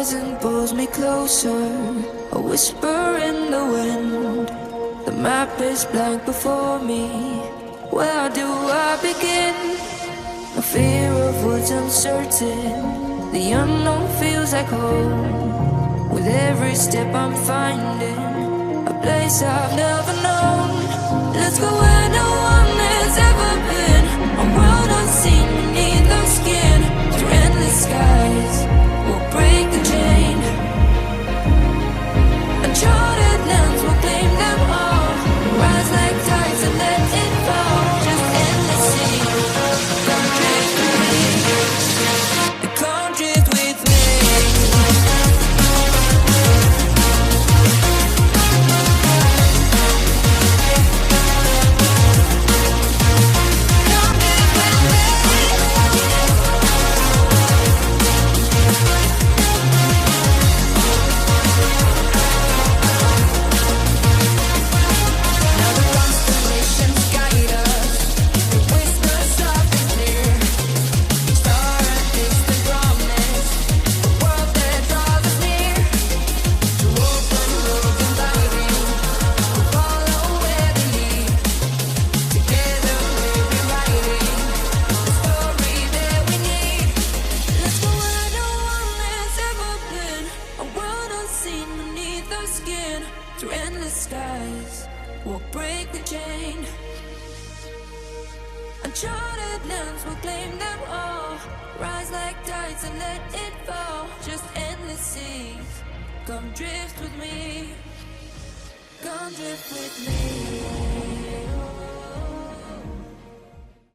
horizon pulls me closer, a whisper in the wind. The map is blank before me. Where do I begin? A fear of what's uncertain. The unknown feels like home. With every step I'm finding a place I've never known. Let's go where no one has ever been. A world unseen beneath our skin. Through endless skies, we'll break the chain. Uncharted lands will claim them all. Rise like tides and let it fall. Just endless sea. Come drift with me. Come drift with me. Through endless skies, we'll break the chain. Uncharted lands will claim them all. Rise like tides and let it fall. Just endless seas. Come drift with me. Come drift with me.